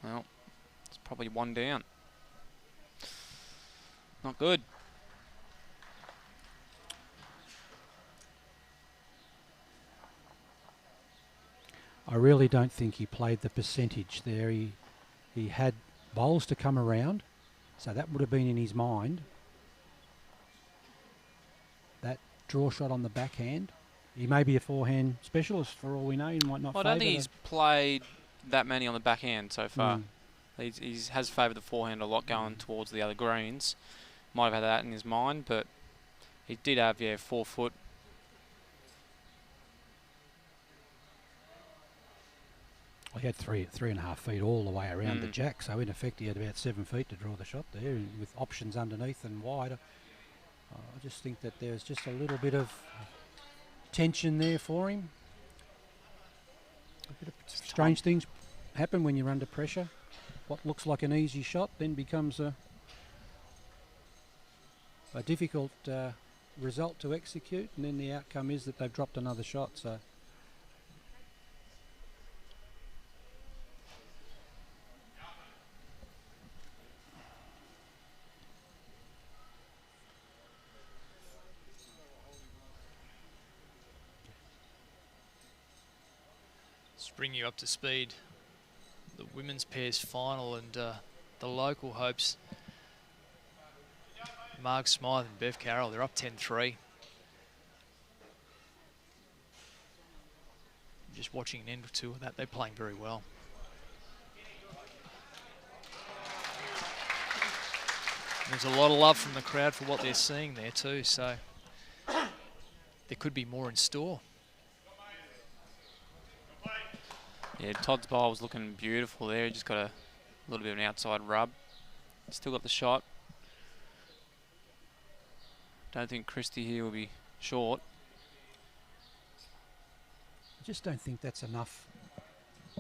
Well, it's probably one down. Not good. I really don't think he played the percentage there. He had bowls to come around, so that would have been in his mind. That draw shot on the backhand. He may be a forehand specialist for all we know. He might not. Well, I don't think he's played that many on the backhand so far. He has favoured the forehand a lot going towards the other greens. Might have had that in his mind, but he did have 4 foot. Well, he had 3.5 feet all the way around the jack, so in effect he had about 7 feet to draw the shot there, with options underneath and wide. I just think that there's just a little bit of tension there for him. Strange things happen when you're under pressure. What looks like an easy shot then becomes a difficult result to execute, and then the outcome is that they've dropped another shot. So. Bring you up to speed. The women's pairs final and the local hopes. Mark Smythe and Bev Carroll, they're up 10-3. Just watching an end or two of that, they're playing very well. There's a lot of love from the crowd for what they're seeing there too, so there could be more in store. Yeah, Todd's bowl was looking beautiful there. He just got a little bit of an outside rub. Still got the shot. Don't think Christie here will be short. I just don't think that's enough,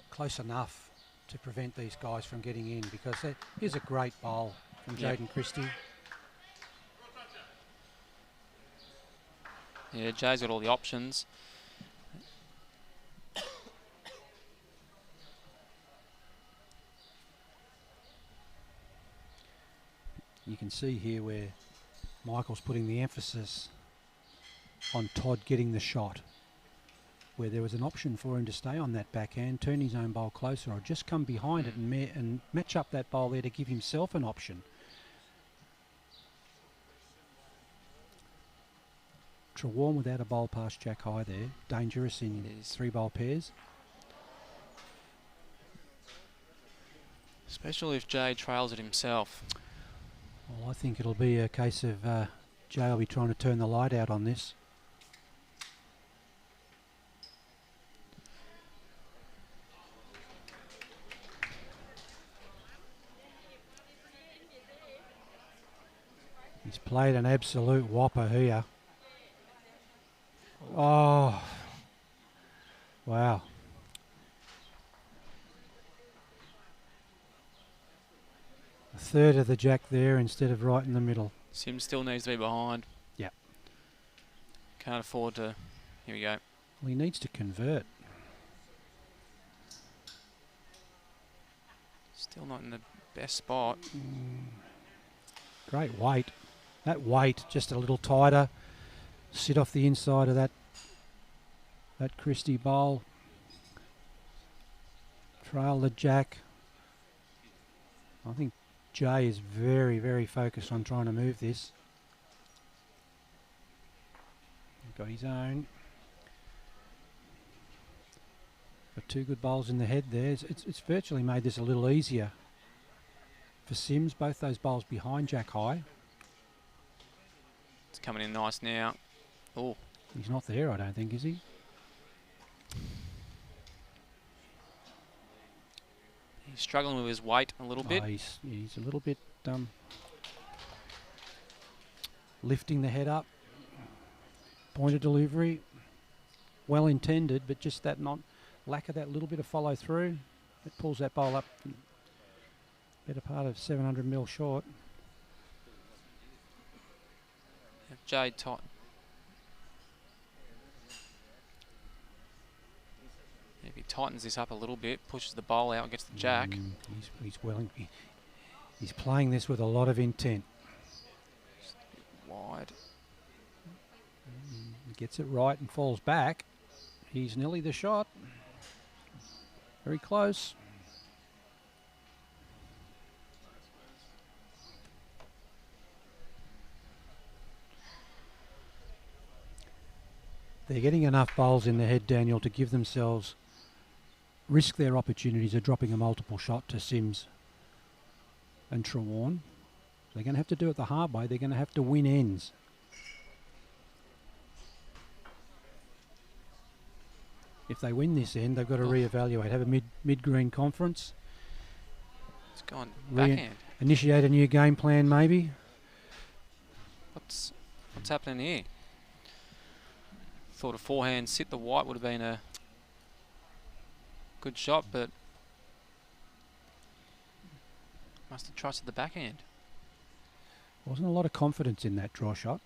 close enough to prevent these guys from getting in, because here's a great bowl from Jayden Christie. Yeah, Jay's got all the options. You can see here where Michael's putting the emphasis on Todd getting the shot, where there was an option for him to stay on that backhand, turn his own bowl closer, or just come behind it and match up that bowl there to give himself an option. Trewarne without a bowl past Jack High there, dangerous in 3-bowl pairs. Especially if Jay trails it himself. Well, I think it'll be a case of Jay will be trying to turn the light out on this. He's played an absolute whopper here. Oh, wow. A third of the jack there instead of right in the middle. Sim still needs to be behind. Yep. Can't afford to. Here we go. Well, he needs to convert. Still not in the best spot. Great weight. That weight just a little tighter. Sit off the inside of that Christie bowl. Trail the jack. I think Jay is very, very focused on trying to move this. Got his own. Got 2 good bowls in the head there. It's virtually made this a little easier for Sims. Both those bowls behind Jack High. It's coming in nice now. Oh, he's not there, I don't think, is he? He's struggling with his weight a little bit. He's a little bit lifting the head up. Point of delivery, well intended, but just that lack of that little bit of follow through. It pulls that bowl up better part of 700 mil short. Jay Todd. If he tightens this up a little bit, pushes the bowl out, gets the jack. He's playing this with a lot of intent. Wide. He gets it right and falls back. He's nearly the shot. Very close. They're getting enough bowls in the head, Daniel, to give themselves, risk their opportunities of dropping a multiple shot to Sims and Trewarne. They're going to have to do it the hard way. They're going to have to win ends. If they win this end, they've got to reevaluate, have a mid-green conference. It's gone backhand. Initiate a new game plan, maybe. What's happening here? Thought a forehand sit the white would have been a good shot, but must have trusted the backhand. Wasn't a lot of confidence in that draw shot.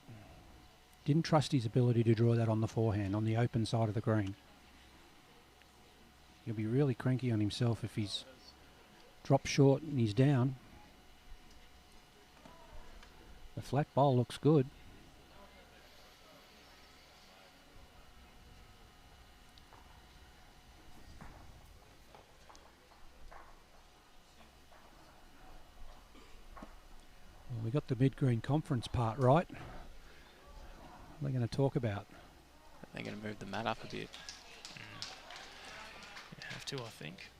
Didn't trust his ability to draw that on the forehand, on the open side of the green. He'll be really cranky on himself if he's dropped short and he's down. The flat bowl looks good. Well, we got the mid-green conference part right. What are they going to talk about? They're going to move the mat up a bit. Have to, I think.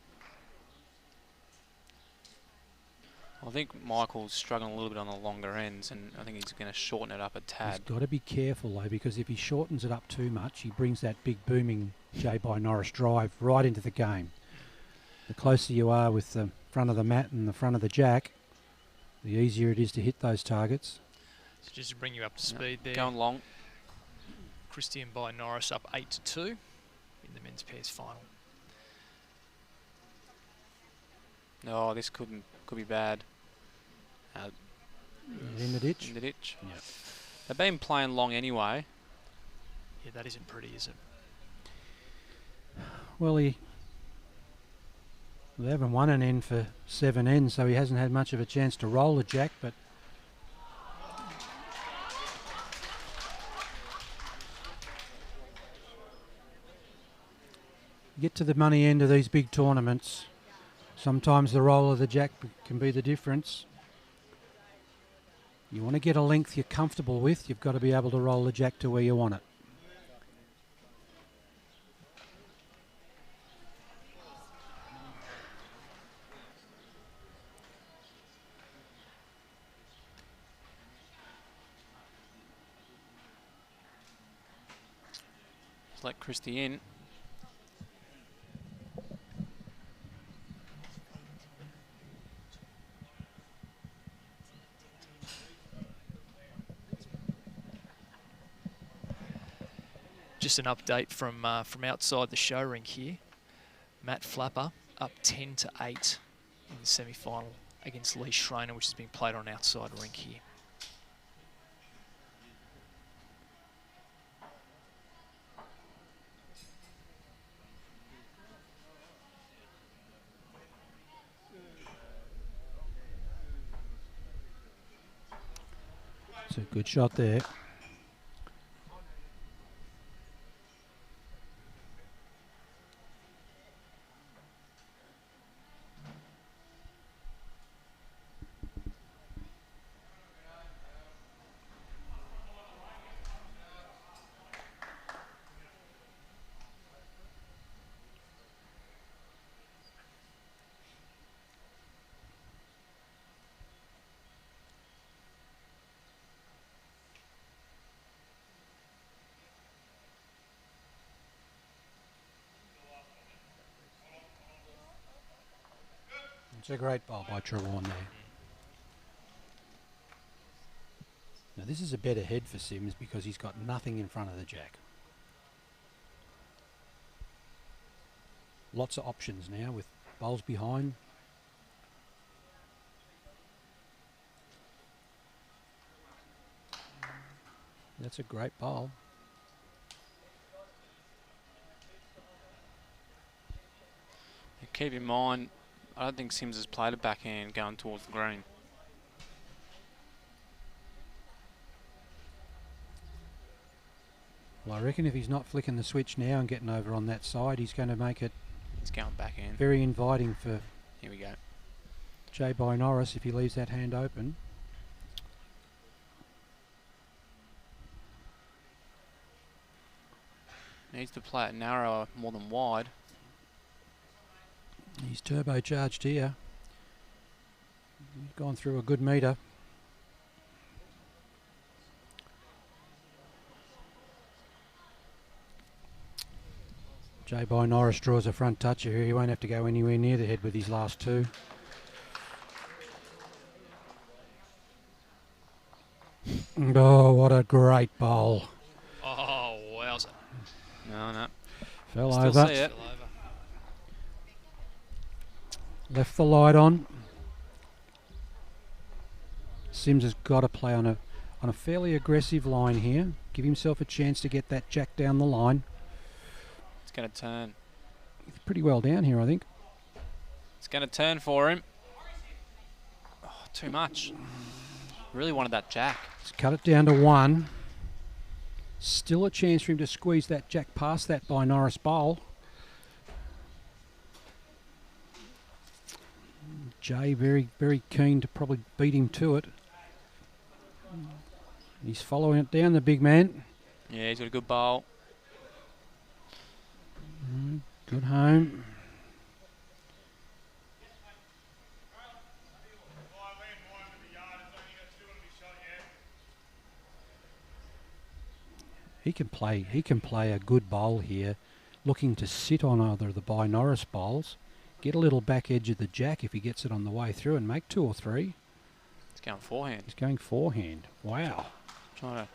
I think Michael's struggling a little bit on the longer ends, and I think he's going to shorten it up a tad. He's got to be careful though, because if he shortens it up too much, he brings that big booming Bye-Norris drive right into the game. The closer you are with the front of the mat and the front of the jack, the easier it is to hit those targets. So just to bring you up to speed there. Going long. Christie and Bye-Norris up 8-2 in the men's pairs final. Oh, this could be bad. In the ditch? In the ditch. Yep. They've been playing long anyway. Yeah, that isn't pretty, is it? Well, they haven't won an end for 7 ends, so he hasn't had much of a chance to roll the jack, but get to the money end of these big tournaments. Sometimes the roll of the jack can be the difference. You want to get a length you're comfortable with, you've got to be able to roll the jack to where you want it. Just let Christie in. Just an update from outside the show rink here. Matt Flapper up 10-8 in the semi-final against Lee Schreiner, which is being played on outside rink here. It's a good shot there. It's a great bowl by Trewarne there. Now this is a better head for Sims because he's got nothing in front of the jack. Lots of options now with bowls behind. That's a great bowl. Keep in mind, I don't think Sims has played a backhand going towards the green. Well, I reckon if he's not flicking the switch now and getting over on that side, he's going to make it He's going backhand. very inviting for Here we go. Bye-Norris if he leaves that hand open. Needs to play it narrower more than wide. He's turbocharged here. He's gone through a good metre. Bye-Norris draws a front toucher here. He won't have to go anywhere near the head with his last two. Oh, what a great bowl. Oh, wowza. No. Fell Still over. see it. Still over. Left the light on. Sims has got to play on a fairly aggressive line here. Give himself a chance to get that jack down the line. It's going to turn. He's pretty well down here, I think. It's going to turn for him. Oh, too much. Really wanted that jack. He's cut it down to 1. Still a chance for him to squeeze that jack past that Bye-Norris bowl. Jay very, very keen to probably beat him to it. He's following it down, the big man. Yeah, he's got a good bowl. Good home. He can play a good bowl here, looking to sit on either of the Bye-Norris bowls, get a little back edge of the jack if he gets it on the way through and make 2 or 3. It's going forehand. He's going forehand. Wow. Trying to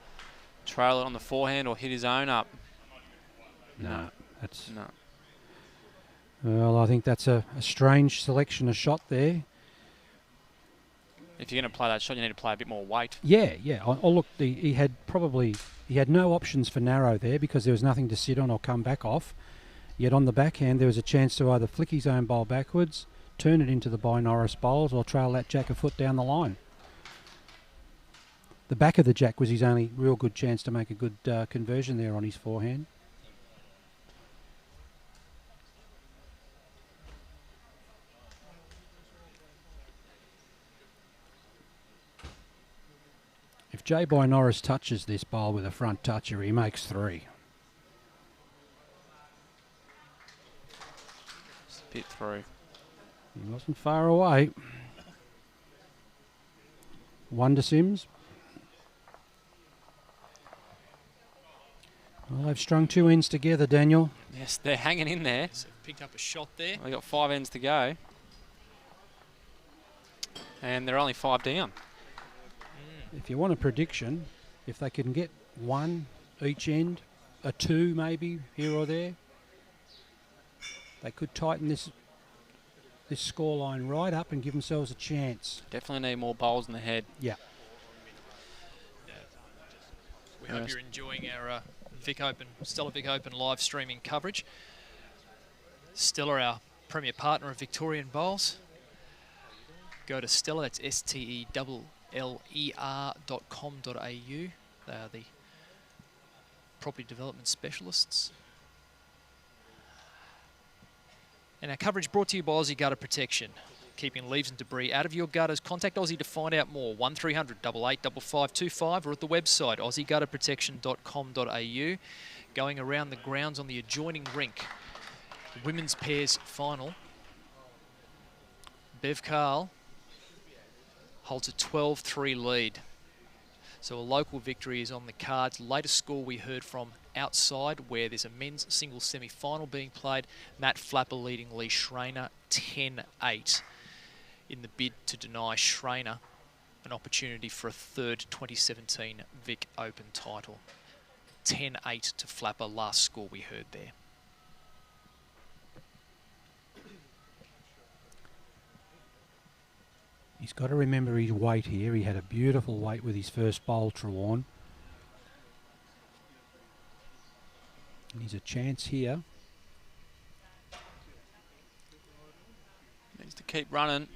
trail it on the forehand or hit his own up. No, that's... No. Well, I think that's a strange selection of shot there. If you're going to play that shot, you need to play a bit more weight. Yeah. Oh, look, he had no options for narrow there because there was nothing to sit on or come back off. Yet on the backhand, there was a chance to either flick his own bowl backwards, turn it into the Bye-Norris bowls, or trail that jack a foot down the line. The back of the jack was his only real good chance to make a good conversion there on his forehand. If Bye-Norris touches this bowl with a front toucher, he makes 3. It's a bit through. He wasn't far away. 1 to Sims. Well, they've strung 2 ends together, Daniel. Yes, they're hanging in there. So picked up a shot there. They've got 5 ends to go. And they're only 5 down. If you want a prediction, if they can get 1 each end, a 2 maybe here or there, they could tighten this scoreline right up and give themselves a chance. Definitely need more bowls in the head. Yeah. We hope you're enjoying our Steller Vic Open live streaming coverage. Steller, our premier partner of Victorian Bowls. Go to Steller, that's STELLER.com.au. They are the property development specialists. And our coverage brought to you by Aussie Gutter Protection. Keeping leaves and debris out of your gutters. Contact Aussie to find out more. 1300 88 5525 or at the website aussiegutterprotection.com.au. Going around the grounds on the adjoining rink. The women's pairs final. Bev Carl holds a 12-3 lead. So a local victory is on the cards. Latest score we heard from outside, where there's a men's singles semi-final being played. Matt Flapper leading Lee Schreiner 10-8 in the bid to deny Schreiner an opportunity for a third 2017 Vic Open title. 10-8 to Flapper, last score we heard there. He's got to remember his weight here. He had a beautiful weight with his first bowl, Trewarne. And he's a chance here. keep running.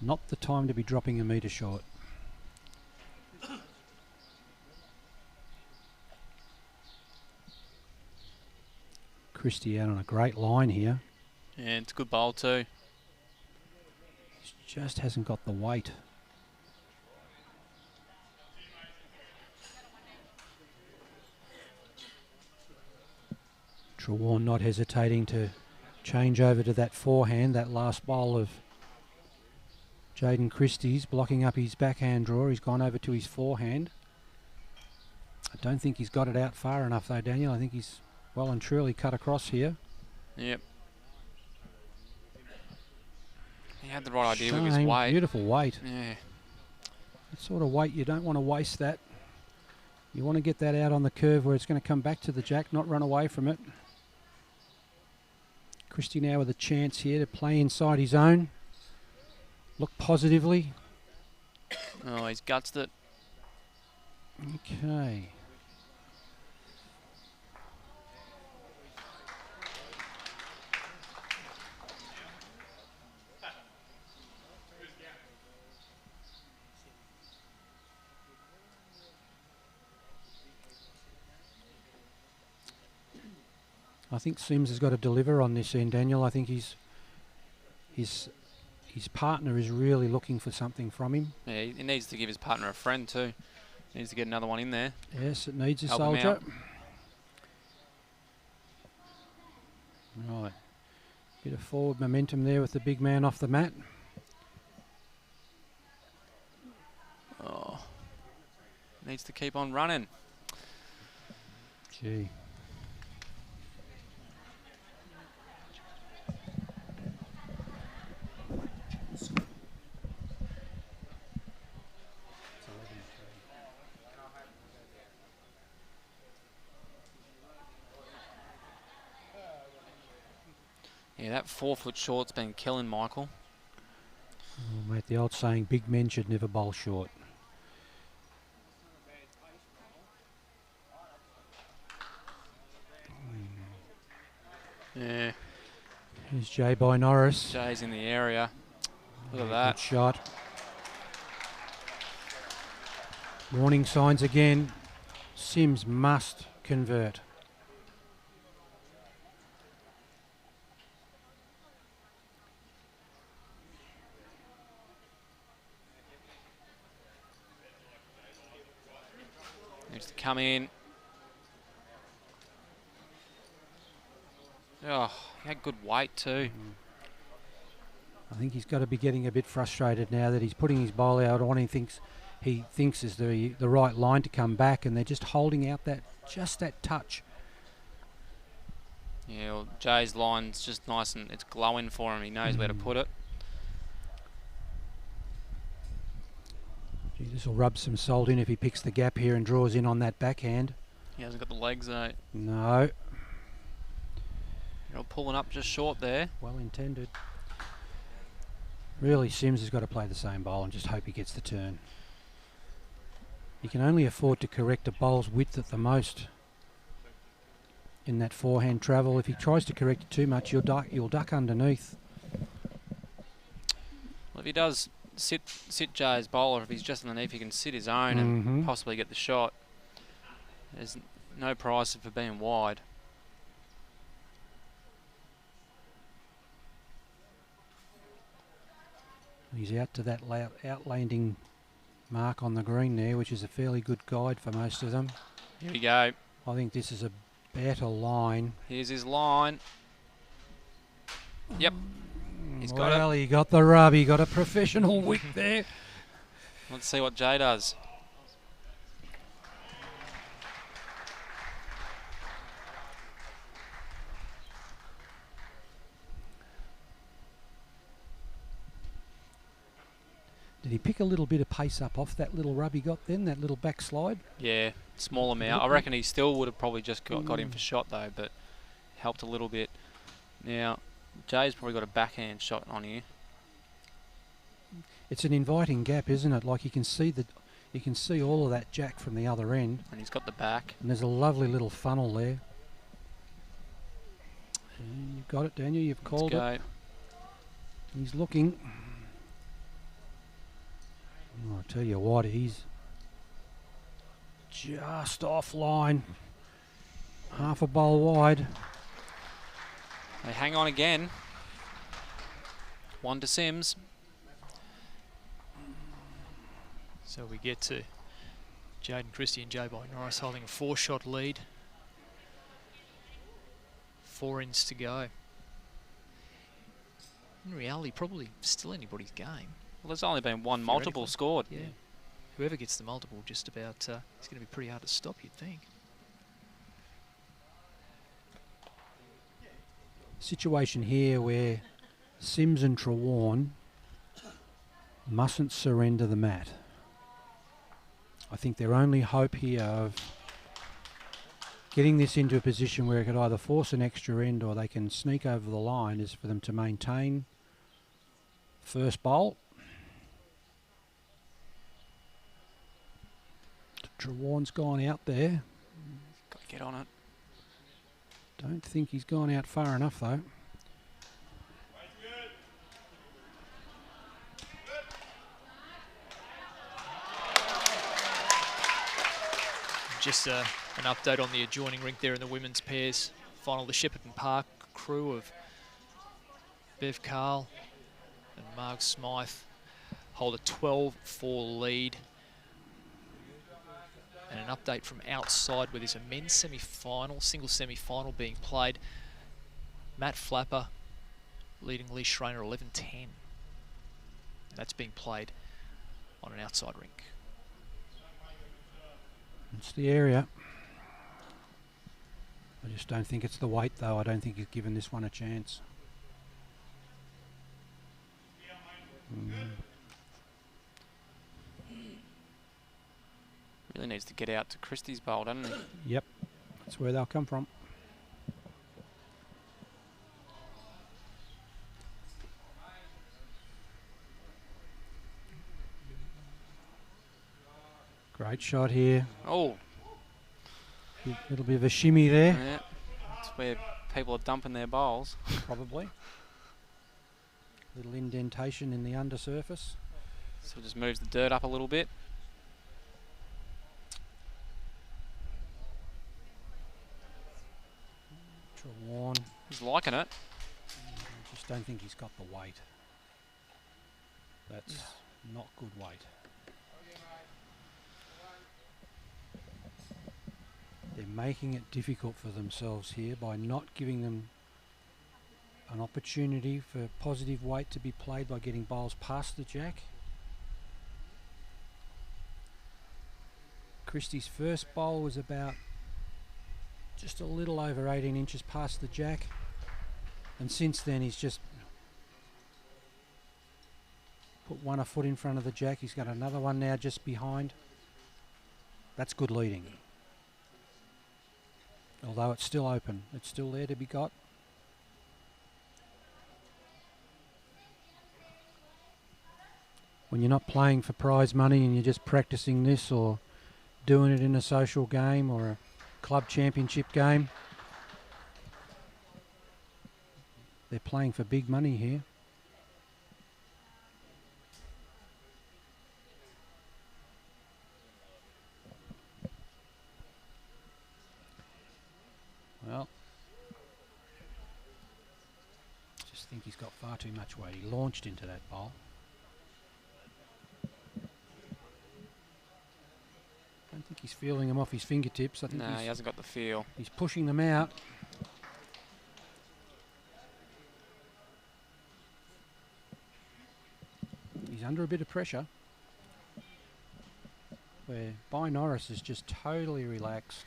Not the time to be dropping a metre short. Christie out on a great line here. Yeah, it's a good bowl too. He just hasn't got the weight. Trewarne not hesitating to change over to that forehand. That last bowl of Jayden Christie's blocking up his backhand draw. He's gone over to his forehand. I don't think he's got it out far enough though, Daniel. I think he's well and truly cut across here. Yep. He had the right idea Shame. with his weight. Beautiful weight. Yeah. That sort of weight, you don't want to waste that. You want to get that out on the curve where it's going to come back to the jack, not run away from it. Christie now with a chance here to play inside his own. Look positively. Oh, he's gutsed it. Okay. I think Sims has got to deliver on this end, Daniel. I think his partner is really looking for something from him. Yeah, he needs to give his partner a friend too. He needs to get another one in there. Yes, it needs a Help him soldier. out. Right. Bit of forward momentum there with the big man off the mat. Oh, needs to keep on running. Gee. Yeah, that 4 foot short's been killing Michael. Oh, mate, the old saying, big men should never bowl short. Yeah, Here's Bye-Norris. Jay's in the area. Look at Good that. shot. Warning signs again. Sims must convert. Needs to come in. Oh, he had good weight too. I think he's got to be getting a bit frustrated now that he's putting his bowl out on. He thinks is the right line to come back, and they're just holding out that touch. Yeah, well, Jay's line's just nice and it's glowing for him. He knows where to put it. Gee, this will rub some salt in if he picks the gap here and draws in on that backhand. He hasn't got the legs though. No. You're pulling up just short there. Well intended. Really, Sims has got to play the same bowl and just hope he gets the turn. He can only afford to correct a bowl's width at the most in that forehand travel. If he tries to correct it too much, you'll duck underneath. Well, if he does sit Jay's bowler, if he's just underneath, he can sit his own and possibly get the shot. There's no price for being wide. He's out to that outlanding mark on the green there, which is a fairly good guide for most of them. Here we go. I think this is a better line. Here's his line. Yep. He's got Well, he got the rub. He got a professional wick there. Let's see what Jay does. Did he pick a little bit of pace up off that little rub he got then, that little backslide? Yeah, small amount. I reckon he still would have probably just got him for shot though, but helped a little bit. Now, Jay's probably got a backhand shot on here. It's an inviting gap, isn't it? Like you can see that You can see all of that jack from the other end. And he's got the back. And there's a lovely little funnel there. And you've got it, Daniel. You've called it. He's looking. Oh, I tell you what, he's just offline. Half a bowl wide. They hang on again. 1 to Sims. So we get to Jayden, Christie and Bye-Norris holding a 4-shot lead. 4 ends to go. In reality, probably still anybody's game. Well, there's only been one multiple scored. Yeah. Whoever gets the multiple, just about, it's going to be pretty hard to stop, you'd think. Situation here where Sims and Trewarne mustn't surrender the mat. I think their only hope here of getting this into a position where it could either force an extra end or they can sneak over the line is for them to maintain first bowl. Trewarne's gone out there. Got to get on it. Don't think he's gone out far enough though. Just an update on the adjoining rink there in the women's pairs final. The Shepparton Park crew of Bev Carl and Marg Smythe hold a 12-4 lead. And an update from outside where there's a men's semi-final, single semi-final being played. Matt Flapper leading Lee Schreiner 11-10. That's being played on an outside rink. It's the area. I just don't think it's the weight though. I don't think he's given this one a chance. Really needs to get out to Christie's bowl, doesn't he? Yep, that's where they'll come from. Great shot here. Oh. Little bit of a shimmy there. Yeah, that's where people are dumping their bowls. Probably. Little indentation in the undersurface. So it just moves the dirt up a little bit. Trewarne. He's liking it. I just don't think he's got the weight. That's not good weight. They're making it difficult for themselves here by not giving them an opportunity for positive weight to be played by getting bowls past the jack. Christie's first bowl was about just a little over 18 inches past the jack, and since then he's just put a foot in front of the jack. He's got another one now just behind. That's good leading. Although it's still open, it's still there to be got. When you're not playing for prize money and you're just practicing this or doing it in a social game or a club championship game, they're playing for big money here. Well, just think he's got far too much weight. He launched into that bowl. I don't think he's feeling them off his fingertips. I think he hasn't got the feel. He's pushing them out. He's under a bit of pressure. Where Bye-Norris is just totally relaxed.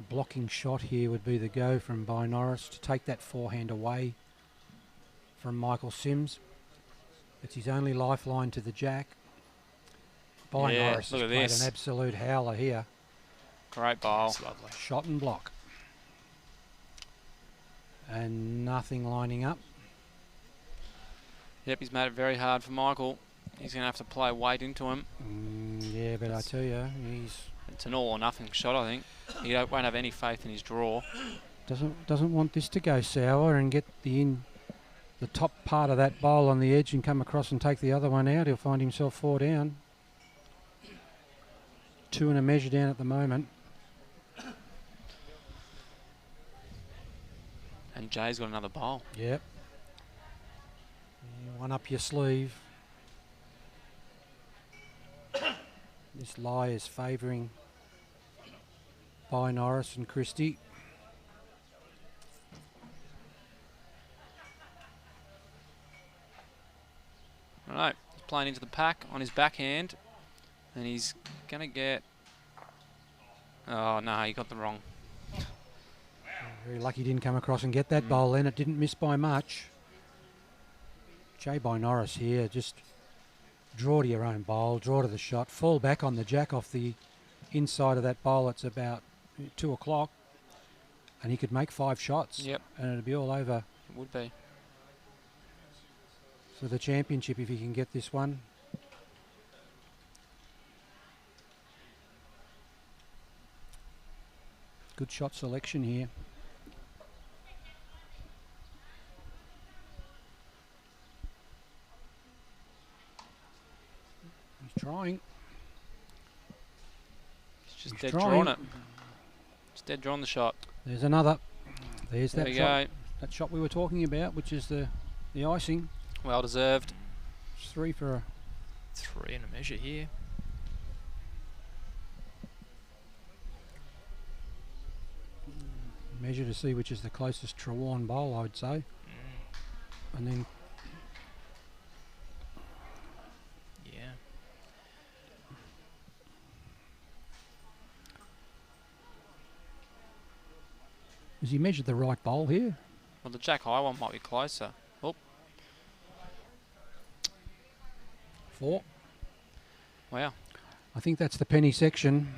A blocking shot here would be the go from Bye-Norris to take that forehand away from Michael Sims. It's his only lifeline to the jack. Bye-Norris has played an absolute howler here. Great ball. That's lovely. Shot and block. And nothing lining up. Yep, he's made it very hard for Michael. He's going to have to play weight into him. Yeah, but I tell you, it's an all or nothing shot, I think. He won't have any faith in his draw. Doesn't want this to go sour and get the top part of that bowl on the edge and come across and take the other one out. He'll find himself 4 down. 2 and a measure down at the moment. And Jay's got another bowl. Yep. One up your sleeve. This lie is favouring Bye-Norris and Christie. Alright, he's playing into the pack on his backhand. And he's going to get... Oh, no, he got the wrong. Very lucky he didn't come across and get that bowl then. It didn't miss by much. Bye-Norris here, just draw to your own bowl, draw to the shot, fall back on the jack off the inside of that bowl. It's about 2 o'clock. And he could make 5 shots. Yep. And it'd be all over. It would be. So the championship, if he can get this one. Good shot selection here. He's trying. He's just dead drawing it. Just dead drawing the shot. There's another. There's There that we shot. go. That shot we were talking about, which is the icing. Well deserved. It's 3 for a... 3 and a measure here. Measure to see which is the closest Trewarne bowl, I would say. And then... Yeah. Has he measured the right bowl here? Well, the jack high one might be closer. Oh. 4. Wow. I think that's the penny section.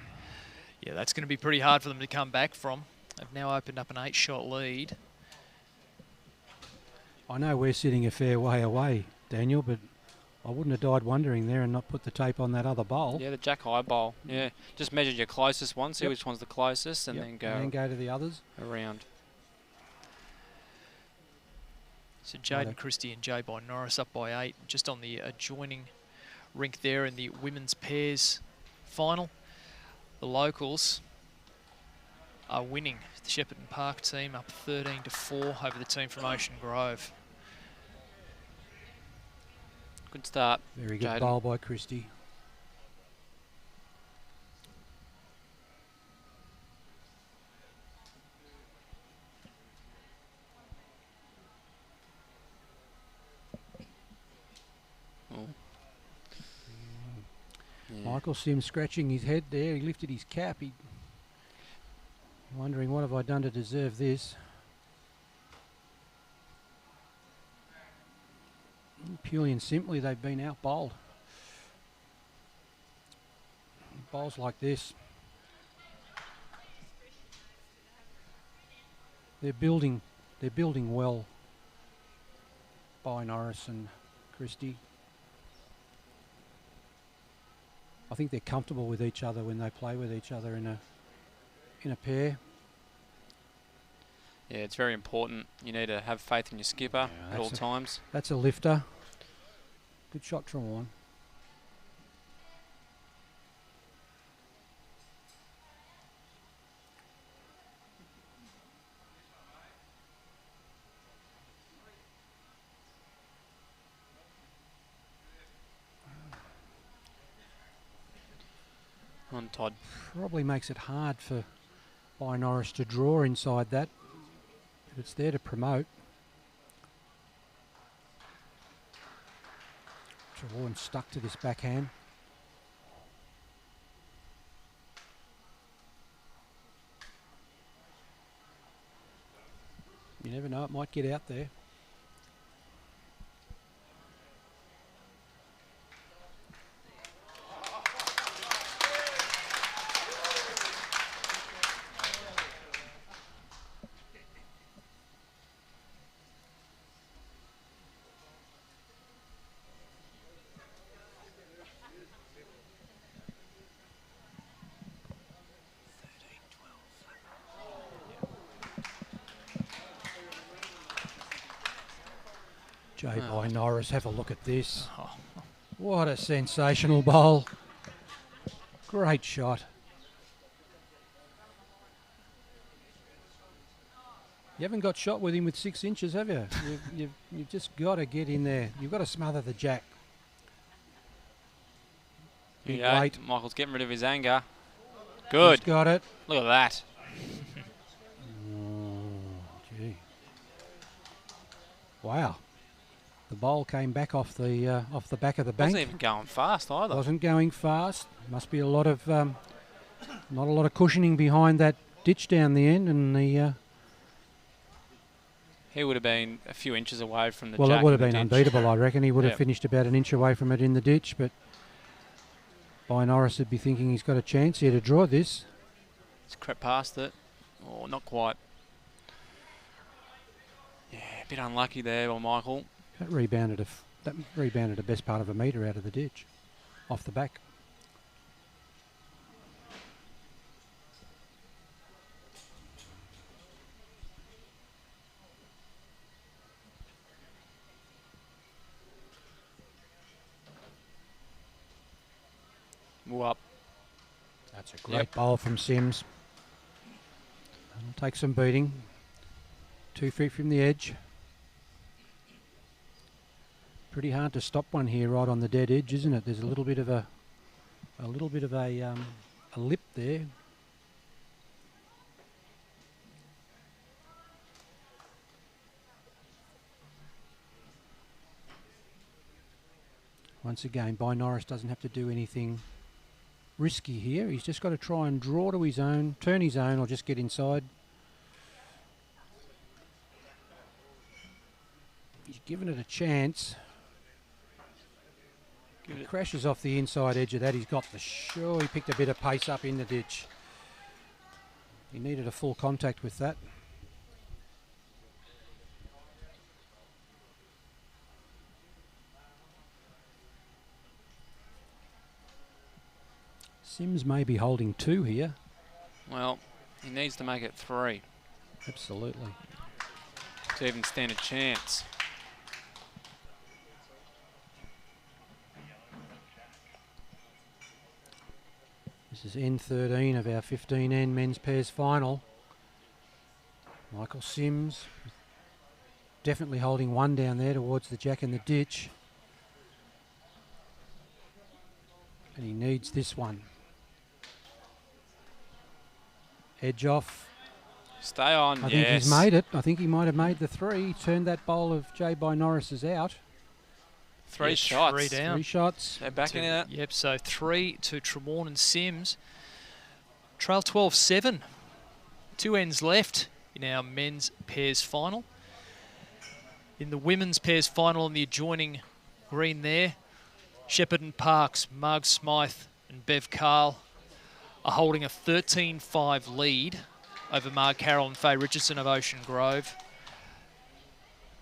Yeah, that's going to be pretty hard for them to come back from. They've now opened up an 8-shot lead. I know we're sitting a fair way away, Daniel, but I wouldn't have died wondering there and not put the tape on that other bowl. Yeah, the jack high bowl. Yeah, just measure your closest one, see which one's the closest, and then go. And then go to the others. Around. So Jayden, Christie and Bye-Norris up by 8, just on the adjoining rink there in the women's pairs final. The locals are winning. The Shepparton Park team up 13-4 over the team from Ocean Grove. Good start. Very good Jayden. bowl by Christie. Oh. Michael Sims scratching his head there. He lifted his cap. He wondering, what have I done to deserve this? Purely and simply, they've been out-bowled. Bowls like this, they're building well. Bye-Norris and Christie. I think they're comfortable with each other when they play with each other in a pair. Yeah, it's very important. You need to have faith in your skipper at all times. That's a lifter. Good shot, Trewarne. On Todd. Probably makes it hard for Bye-Norris to draw inside that. But it's there to promote. Trewarne stuck to this backhand. You never know, it might get out there. Bye-Norris, have a look at this. Oh. What a sensational bowl. Great shot. You haven't got shot with him with 6 inches, have you? You've just got to get in there. You've got to smother the jack. Big weight. Michael's getting rid of his anger. Good. He's got it. Look at that. Oh, gee. Wow. The bowl came back off the back of the bank. Wasn't even going fast either. Wasn't going fast. Must be a lot of not a lot of cushioning behind that ditch down the end, and the. He would have been a few inches away from the well, jack. it would have been unbeatable, I reckon. He would have Yep. finished about an inch away from it in the ditch, but Bye-Norris would be thinking he's got a chance here to draw this. He's crept past it. Oh, not quite. Yeah, a bit unlucky there by Michael. That rebounded the best part of a metre out of the ditch, off the back. Up. That's a great bowl from Sims. It'll take some beating. 2 feet from the edge. Pretty hard to stop one here right on the dead edge, isn't it? There's a little bit of a lip there. Once again, Bye-Norris doesn't have to do anything risky here. He's just got to try and draw to his own, turn his own, or just get inside. He's given it a chance. He crashes off the inside edge of that. He's got the sure. He picked a bit of pace up in the ditch. He needed a full contact with that. Sims may be holding 2 here. Well, he needs to make it 3 Absolutely. to even stand a chance. This is N13 of our 15N men's pairs final. Michael Sims definitely holding 1 down there towards the jack in the ditch. And he needs this one. Edge off. Stay on, I think he's made it. I think he might have made the 3. He turned that bowl of Bye-Norris's out. 3 shots. 3 down. 3 shots. They're backing it. Yep, so 3 to Trewarne and Sims. Trail 12-7. 2 ends left in our men's pairs final. In the women's pairs final on the adjoining green there, Shepherd and Parks, Marg Smythe and Bev Carl are holding a 13-5 lead over Marg Carroll and Faye Richardson of Ocean Grove,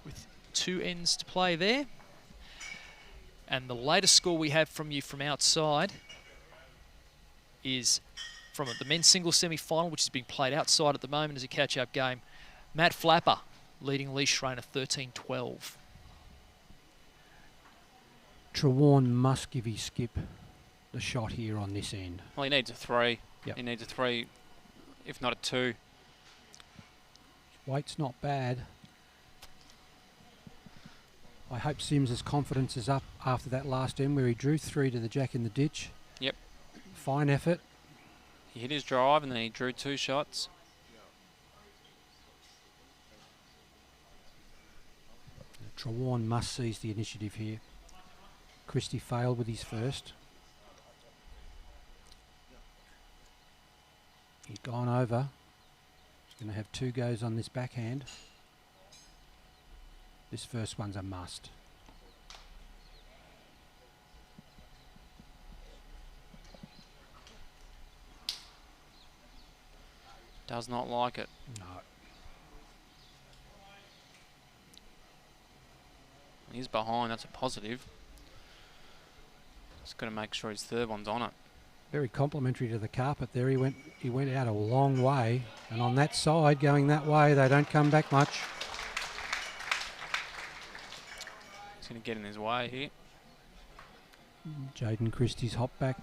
with 2 ends to play there. And the latest score we have from you from outside is from the men's singles semi-final, which is being played outside at the moment as a catch-up game. Matt Flapper leading Lee Schreiner 13-12. Trewarne must give his skip the shot here on this end. Well, he needs a 3. Yep. He needs a 3, if not a 2. Weight's not bad. I hope Sims' confidence is up after that last end where he drew 3 to the jack in the ditch. Yep. Fine effort. He hit his drive and then he drew 2 shots. Trewarne must seize the initiative here. Christie failed with his first. He's gone over. He's going to have 2 goes on this backhand. This first one's a must. Does not like it. No. He's behind, that's a positive. Just got to make sure his third one's on it. Very complimentary to the carpet there. He went out a long way, and on that side, going that way, they don't come back much. He's going to get in his way here. Jayden Christie's hop back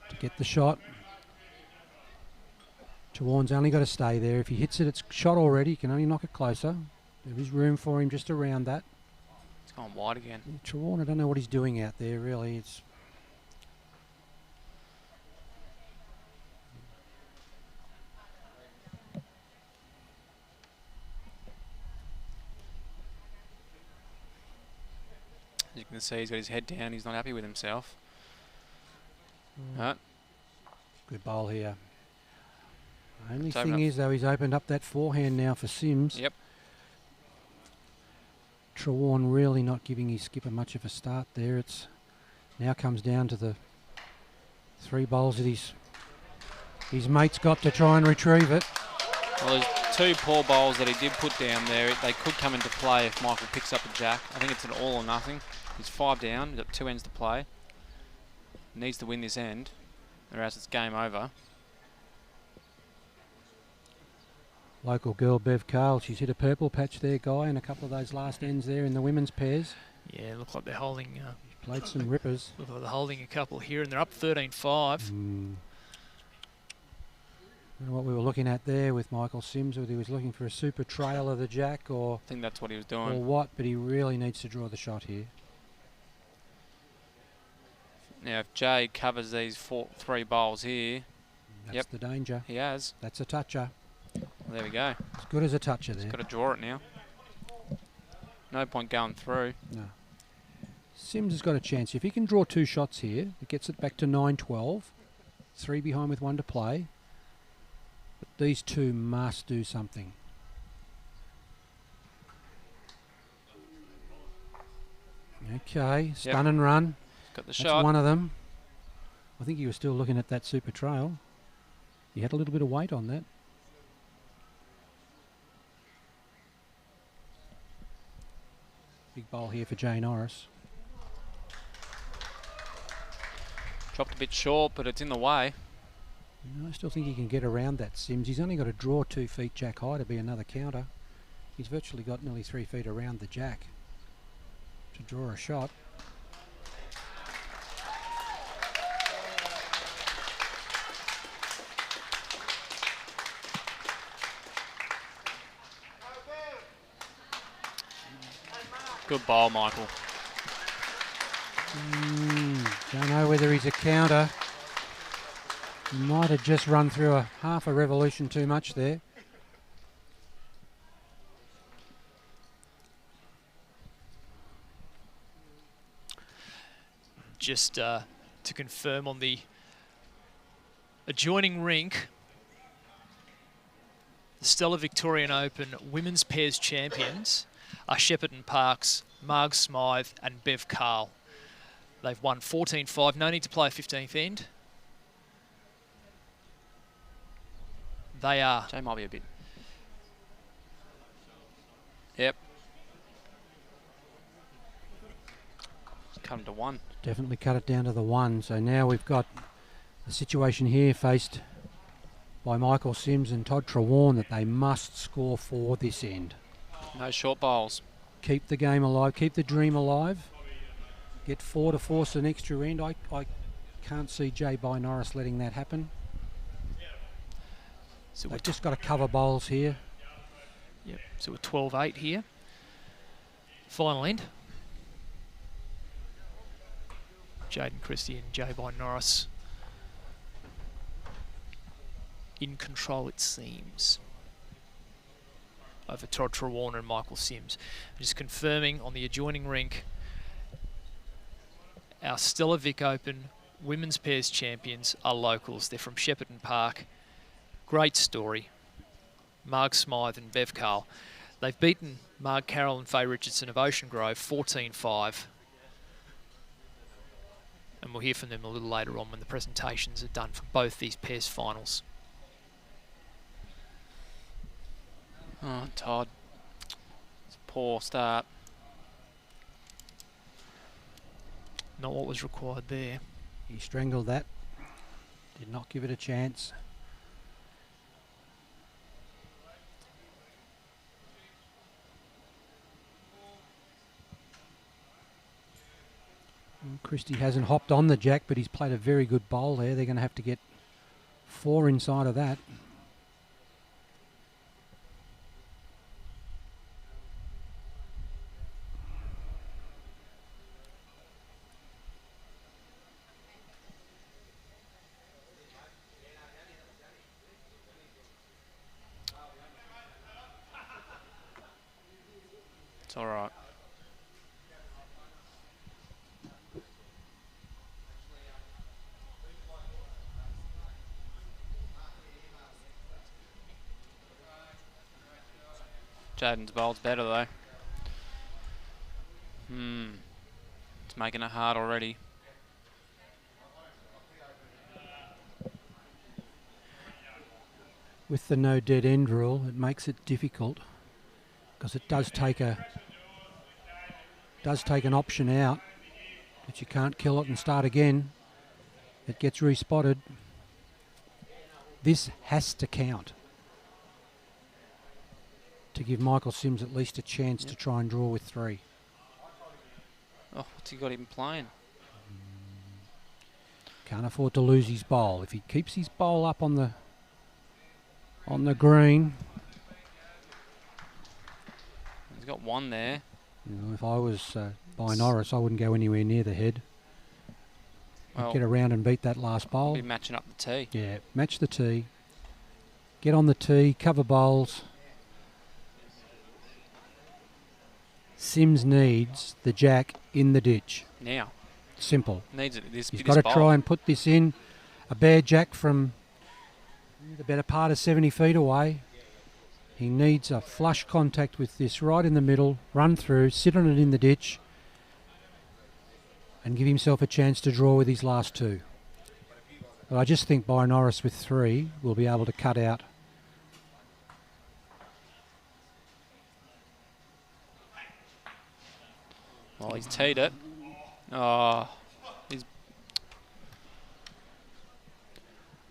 to get the shot. Trewarne's only got to stay there. If he hits it, it's shot already. He can only knock it closer. There is room for him just around that. It's gone wide again. Trewarne, I don't know what he's doing out there, really. It's As you can see, he's got his head down. He's not happy with himself. No. Good bowl here. Only thing is, though, he's opened up that forehand now for Sims. Yep. Trewarne really not giving his skipper much of a start there. It's now comes down to the 3 bowls that his mate's got to try and retrieve it. Well, there's 2 poor bowls that he did put down there. They could come into play if Michael picks up a jack. I think it's an all or nothing. He's 5 down. He's got 2 ends to play. Needs to win this end, or else it's game over. Local girl Bev Carl, she's hit a purple patch there, Guy, and a couple of those last ends there in the women's pairs. Yeah, look like they're holding. Played some rippers. Look like they're holding a couple here, and they're up 13-5. And what we were looking at there with Michael Sims, whether he was looking for a super trail of the jack or I think that's what he was doing. or what, but he really needs to draw the shot here. Now, if Jay covers these 3 bowls here, That's the danger. he has. That's a toucher. Well, there we go. As good as a toucher there. He's got to draw it now. No point going through. No. Sims has got a chance. If he can draw 2 shots here, it gets it back to 9-12. 3 behind with 1 to play. But these 2 must do something. Okay, stun and run. Got the That's shot. one of them. I think he was still looking at that super trail. He had a little bit of weight on that. Big bowl here for Bye-Norris. Dropped a bit short, but it's in the way. I still think he can get around that, Sims. He's only got to draw 2 feet jack high to be another counter. He's virtually got nearly 3 feet around the jack to draw a shot. Good bowl, Michael. Don't know whether he's a counter. He might have just run through a half a revolution too much there. Just to confirm on the adjoining rink, the Steller Victorian Open Women's Pairs Champions are Shepparton Park's Marg Smythe and Bev Carl. They've won 14-5. No need to play a 15th end. They are. Jay might be a bit. Yep. Cut him to 1. Definitely cut it down to the 1. So now we've got a situation here faced by Michael Sims and Todd Trewarne that they must score for this end. No short bowls. Keep the game alive, keep the dream alive. Get 4 to force an extra end. I can't see Bye-Norris letting that happen. So They've just got to cover bowls here. Yep. So we're 12-8 here. Final end. Jayden Christie and Bye-Norris in control, it seems, over Todd Trewarne and Michael Sims. Just confirming on the adjoining rink, our Steller Vic Open Women's Pairs Champions are locals. They're from Shepparton Park. Great story. Marg Smythe and Bev Carl. They've beaten Mark Carroll and Faye Richardson of Ocean Grove 14-5. And we'll hear from them a little later on when the presentations are done for both these pairs' finals. Oh, Todd. It's a poor start. Not what was required there. He strangled that. Did not give it a chance. Christie hasn't hopped on the jack, but he's played a very good bowl there. They're going to have to get 4 inside of that. It's all right. Jayden's bowl's better though. It's making it hard already. With the no dead end rule, it makes it difficult because it does take an option out, but you can't kill it and start again. It gets respotted. This has to count to give Michael Sims at least a chance to try and draw with 3. Oh, what's he got him playing? Can't afford to lose his bowl. If he keeps his bowl up on the green. He's got 1 there. You know, if I was Bye-Norris, I wouldn't go anywhere near the head. Well, get around and beat that last bowl. Be matching up the tee. Yeah, match the tee. Get on the tee, cover bowls. Sims needs the jack in the ditch. Now. Simple. Needs it. He's got to try and put this in. A bare jack from the better part of 70 feet away. He needs a flush contact with this right in the middle, run through, sit on it in the ditch, and give himself a chance to draw with his last 2. But I just think Bye-Norris with 3 will be able to cut out. Well, he's teed it. Oh,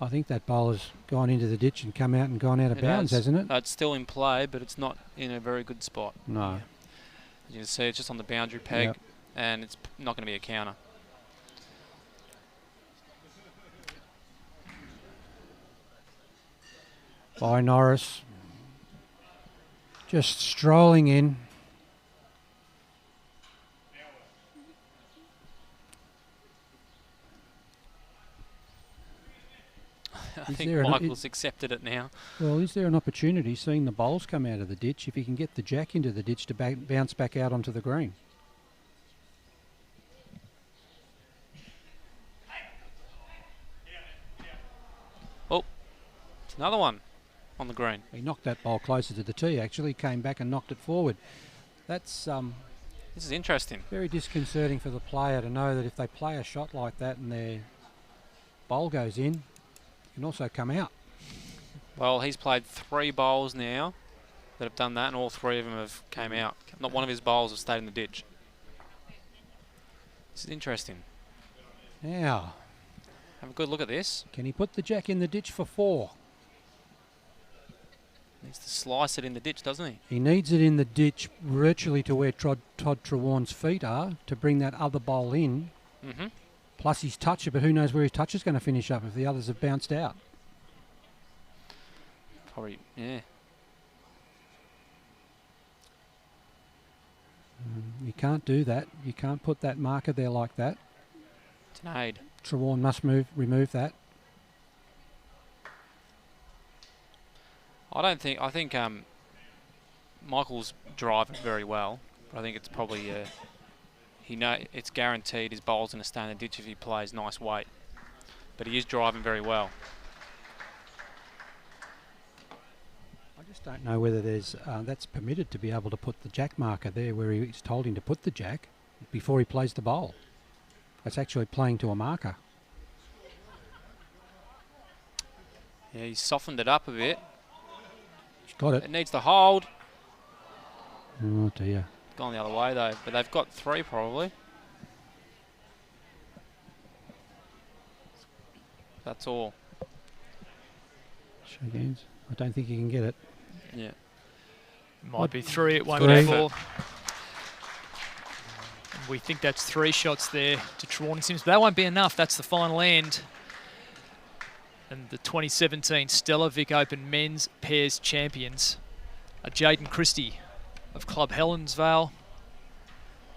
I think that bowler's gone into the ditch and come out and gone out of bounds, hasn't it? It's still in play, but it's not in a very good spot. No. As you can see, it's just on the boundary peg, and it's not going to be a counter. Bye-Norris just strolling in. I think Michael's accepted it now. Well, is there an opportunity, seeing the bowls come out of the ditch, if he can get the jack into the ditch to bounce back out onto the green? Oh, it's another one on the green. He knocked that bowl closer to the tee, actually. Came back and knocked it forward. That's this is interesting. Very disconcerting for the player to know that if they play a shot like that and their bowl goes in, it can also come out. Well, he's played 3 bowls now that have done that, and all 3 of them have came out. Not one of his bowls have stayed in the ditch. This is interesting. Now, have a good look at this. Can he put the jack in the ditch for 4? Needs to slice it in the ditch, doesn't he? He needs it in the ditch virtually to where Todd Trewarne's feet are to bring that other bowl in. Mm-hmm. Plus his toucher, but who knows where his touch is going to finish up if the others have bounced out. Probably, yeah. You can't do that. You can't put that marker there like that. It's an aid. Trewarne must remove that. I think Michael's driving very well, but I think it's probably it's guaranteed his bowl's going to stay in the ditch if he plays nice weight. But he is driving very well. just don't know whether there's that's permitted to be able to put the jack marker there where he's told him to put the jack before he plays the bowl. That's actually playing to a marker. Yeah, he's softened it up a bit. He's got it. It needs to hold. Oh dear. Gone the other way though, but they've got 3 probably. That's all. Shake hands. I don't think he can get it. Yeah. Might be 3, it won't Three. be 4. We think that's 3 shots there to Trewarne and Sims, but that won't be enough. That's the final end. And the 2017 Steller Vic Open Men's Pairs Champions are Jayden Christie of Club Helensvale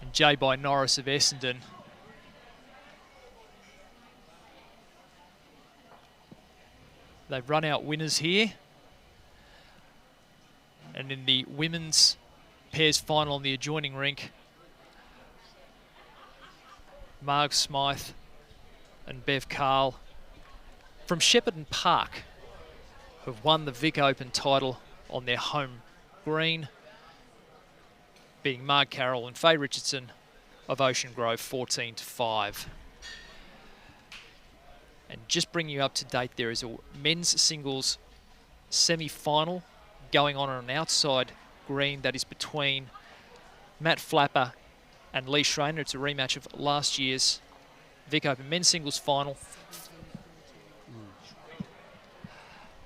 and Bye-Norris of Essendon. They've run out winners here. And in the women's pairs final on the adjoining rink, Marg Smythe and Bev Carl from Shepparton Park have won the Vic Open title on their home green, being Marg Carroll and Faye Richardson of Ocean Grove 14-5. And just bringing you up to date, there is a men's singles semi-final going on an outside green that is between Matt Flapper and Lee Schreiner. It's a rematch of last year's Vic Open men's singles final.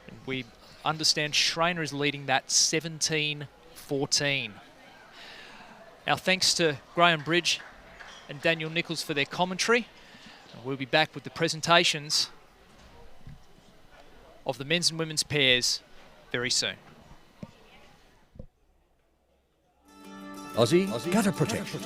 And we understand Schreiner is leading that 17-14. Our thanks to Graham Bridge and Daniel Nichols for their commentary. And we'll be back with the presentations of the men's and women's pairs very soon. Aussie Gutter Protection.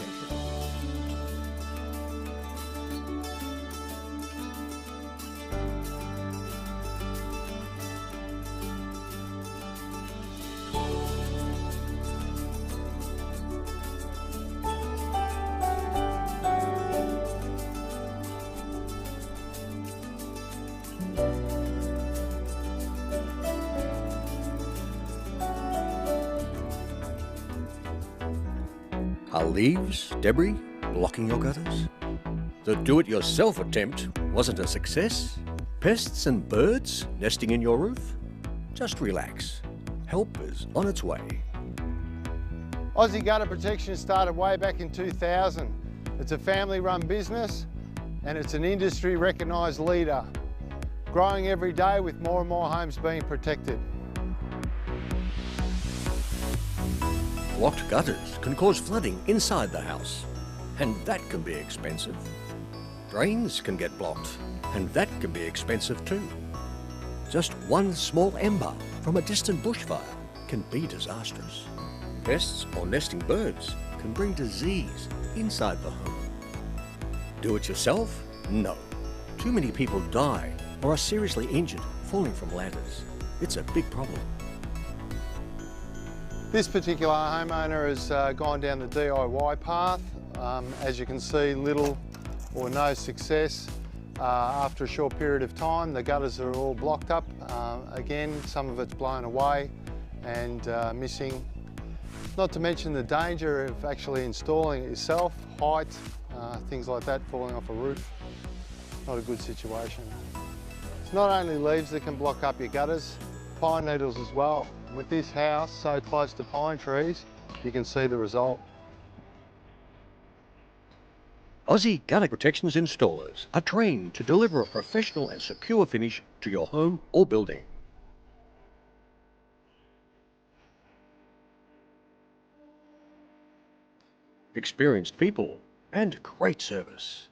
Are leaves, debris, blocking your gutters? The do-it-yourself attempt wasn't a success? Pests and birds nesting in your roof? Just relax. Help is on its way. Aussie Gutter Protection started way back in 2000. It's a family-run business and it's an industry recognised leader, growing every day with more and more homes being protected. Blocked gutters can cause flooding inside the house, and that can be expensive. Drains can get blocked, and that can be expensive too. Just one small ember from a distant bushfire can be disastrous. Pests or nesting birds can bring disease inside the home. Do it yourself? No. Too many people die or are seriously injured falling from ladders. It's a big problem. This particular homeowner has gone down the DIY path. As you can see, little or no success. After a short period of time, the gutters are all blocked up. Again, some of it's blown away and missing. Not to mention the danger of actually installing it yourself, height, things like that, falling off a roof. Not a good situation. It's not only leaves that can block up your gutters, pine needles as well. With this house so close to pine trees, you can see the result. Aussie Gutter Protections installers are trained to deliver a professional and secure finish to your home or building. Experienced people and great service.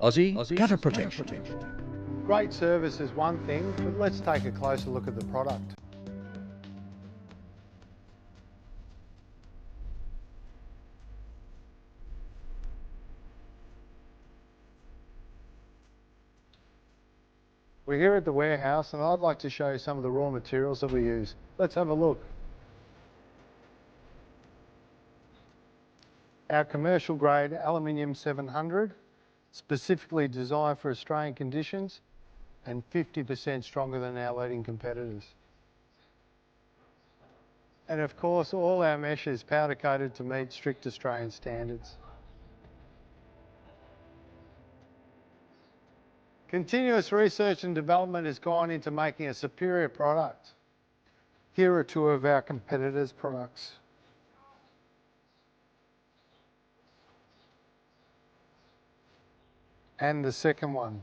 Aussie Gutter Protection. Great service is one thing, but let's take a closer look at the product. We're here at the warehouse and I'd like to show you some of the raw materials that we use. Let's have a look. Our commercial grade aluminium 700, specifically designed for Australian conditions and 50% stronger than our leading competitors. And of course, all our mesh is powder coated to meet strict Australian standards. Continuous research and development has gone into making a superior product. Here are two of our competitors' products. And the second one.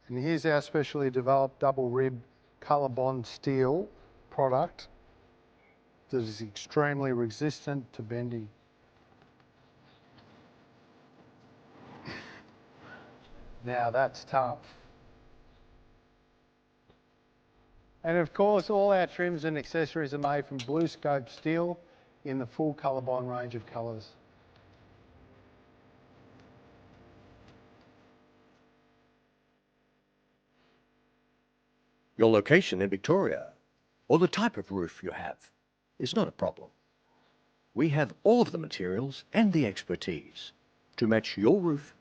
And here's our specially developed double rib colour bond steel product that is extremely resistant to bending. Now that's tough. And of course, all our trims and accessories are made from blue scope steel in the full colour bond range of colours. Your location in Victoria, or the type of roof you have, is not a problem. We have all of the materials and the expertise to match your roof